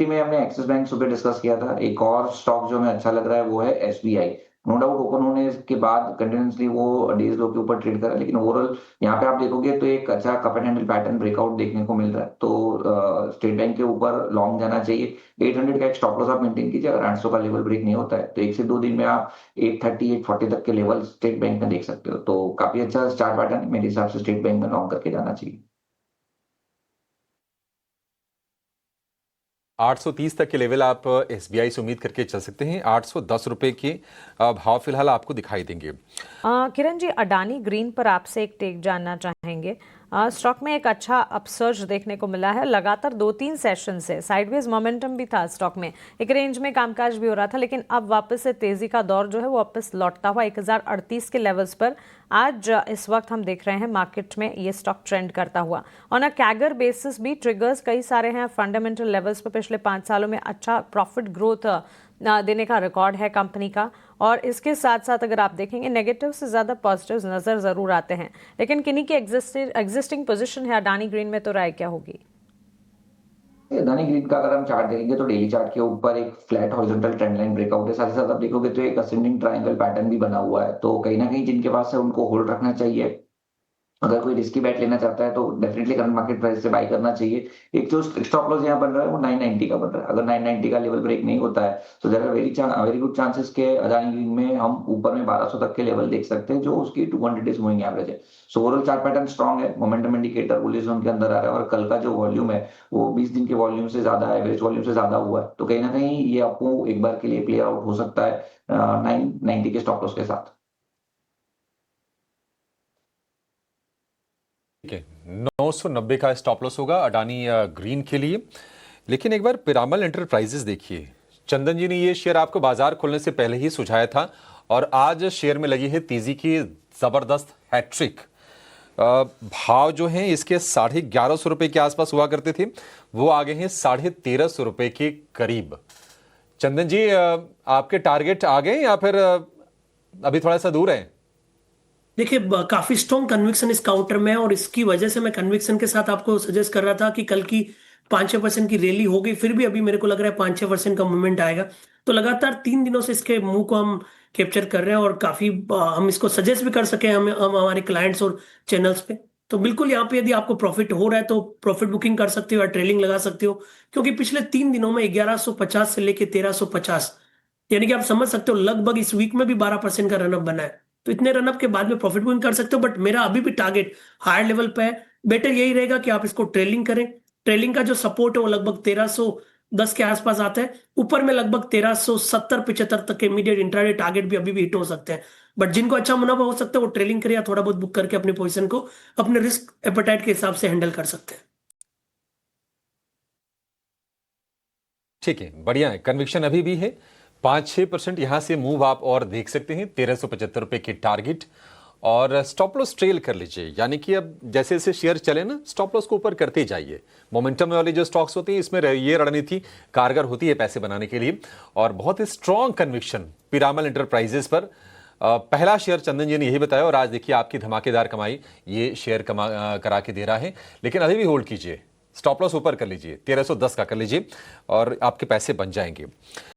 Nifty में हमने axis bank सुबह डिस्कस किया था। एक और स्टॉक जो हमें अच्छा लग रहा है वो है एसबीआई। नो डाउट ओपन होने के बाद कंटिन्यूअसली वो डेज लो के ऊपर ट्रेड कर रहा है, लेकिन ओवरऑल यहाँ पे आप देखोगे तो एक अच्छा cup and handle pattern breakout देखने को मिल रहा है। तो स्टेट बैंक के ऊपर लॉन्ग जाना चाहिए। 800 का एक स्टॉप लॉस आप मेंटेन कीजिए। अगर 800 का लेवल ब्रेक नहीं होता है तो 1 से 2 दिन में आप 830 840 तक के लेवल स्टेट बैंक में देख सकते हो। तो काफी अच्छा स्टार्ट पैटर्न है, मेरे हिसाब से स्टेट बैंक में लॉन्ग करके जाना चाहिए। 830 तक के लेवल आप एसबीआई से उम्मीद करके चल सकते हैं। 810 रुपए के भाव फिलहाल आपको दिखाई देंगे। किरण जी, अडानी ग्रीन पर आपसे एक टेक जानना चाहेंगे। स्टॉक में एक अच्छा अपसर्ज देखने को मिला है। लगातार 2-3 सेशन से साइडवेज मोमेंटम भी था स्टॉक में, एक रेंज में कामकाज भी हो रहा था, लेकिन अब वापस से तेजी का दौर जो है वो वापस लौटता हुआ 1038 के लेवल्स पर आज इस वक्त हम देख रहे हैं मार्केट में ये स्टॉक ट्रेंड करता हुआ। ऑन अ कैगर बेसिस भी ट्रिगर्स कई सारे हैं। फंडामेंटल लेवल्स पर पिछले 5 सालों में अच्छा प्रॉफिट ग्रोथ देने का रिकॉर्ड है कंपनी का, और इसके साथ साथ अगर आप देखेंगे नेगेटिव से ज़्यादा पॉजिटिव्स नज़र ज़रूर आते हैं। लेकिन किन्हीं की एग्जिस्टिंग पोजीशन है अडानी ग्रीन में, तो राय क्या होगी? अडानी ग्रीन का अगर हम चार्ट देखेंगे तो डेली चार्ट के ऊपर एक flat horizontal trend line breakout है। साथ ही साथ आप देखोगे तो एक असेंडिंग ट्रायंगल पैटर्न भी बना हुआ है। तो कहीं ना कहीं जिनके पास है उनको होल्ड रखना चाहिए। अगर कोई रिस्की बैट लेना चाहता है तो डेफिनेटली करंट मार्केट प्राइस से बाय करना चाहिए। एक जो स्टॉप लॉस यहाँ बन रहा है वो 990 का बन रहा है। अगर 990 का लेवल ब्रेक नहीं होता है तो there are very good chances के अदानी ग्रीन में हम ऊपर में 1200 तक के लेवल देख सकते हैं, जो उसकी 200 डेज मूविंग एवरेज है। So overall chart pattern strong है, मोमेंटम इंडिकेटर बुलिश जोन के अंदर आ रहा है, और कल का जो वॉल्यूम है वो 20 दिन के वॉल्यूम से ज्यादा, एवरेज वॉल्यूम से ज्यादा हुआ है। तो कहीं ना कहीं ये आपको एक बार के लिए प्ले आउट हो सकता है 990 के स्टॉप लॉस के साथ। ठीक है, 990 का स्टॉप लॉस होगा अडानी ग्रीन के लिए। लेकिन एक बार पिरामल एंटरप्राइजेस देखिए, चंदन जी ने ये शेयर आपको बाजार खुलने से पहले ही सुझाया था, और आज शेयर में लगी है तेजी की जबरदस्त हैट्रिक। भाव जो है इसके 1150 रुपए के आसपास हुआ करते थे, वो आ गए हैं 1350 रुपए के करीब। चंदन जी, आपके टारगेट आ गए या फिर अभी थोड़ा सा दूर है? देखिए, काफी स्ट्रॉन्ग कन्विक्शन इस काउंटर में है, और इसकी वजह से मैं कन्विक्शन के साथ आपको सजेस्ट कर रहा था कि कल की 5-6% की रैली हो गई, फिर भी अभी मेरे को लग रहा है 5-6% का मूवमेंट आएगा। तो लगातार 3 दिनों से इसके मूव को हम कैप्चर कर रहे हैं, और काफी हम इसको सजेस्ट भी कर सके हम हमारे क्लाइंट्स और चैनल्स पे। तो बिल्कुल यहाँ पे यदि आपको प्रॉफिट हो रहा है तो प्रॉफिट बुकिंग कर सकते हो या ट्रेलिंग लगा सकते हो, क्योंकि पिछले 3 दिनों में 1150 से लेके 1350, यानी कि आप समझ सकते हो लगभग इस वीक में भी 12% का रनअप बना है। तो इतने रनअप के बाद में प्रॉफिट बुकिंग कर सकते हो, बट मेरा अभी भी टारगेट हायर लेवल पे है। बेटर यही रहेगा कि आप इसको ट्रेलिंग करें। ट्रेलिंग का जो सपोर्ट है वो लगभग 1310 के आसपास आता है। ऊपर में लगभग 1370-75 तक के इमीडिएट इंट्राडे टारगेट भी अभी भी हिट हो सकते हैं। बट जिनको अच्छा मुनाफा हो सकता है वो ट्रेलिंग करे या थोड़ा बहुत बुक करके अपनी पोजीशन को अपने रिस्क एपेटाइट के हिसाब से हैंडल कर सकते हैं। ठीक है, बढ़िया है, कन्विक्शन अभी भी है। 5-6% यहां से मूव आप और देख सकते हैं। 1375 रुपए के टारगेट, और स्टॉप लॉस ट्रेल कर लीजिए। यानी कि अब जैसे जैसे शेयर चले ना, स्टॉप लॉस को ऊपर करते जाइए। मोमेंटम वाले जो स्टॉक्स होते हैं इसमें ये रणनीति कारगर होती है पैसे बनाने के लिए। और बहुत ही स्ट्रॉन्ग कन्विक्शन पिरामल एंटरप्राइजेस पर। पहला शेयर चंदन जी ने यही बताया, और आज देखिए आपकी धमाकेदार कमाई ये शेयर करा के दे रहा है। लेकिन अभी भी होल्ड कीजिए, स्टॉप लॉस ऊपर कर लीजिए, 1310 का कर लीजिए, और आपके पैसे बन जाएंगे।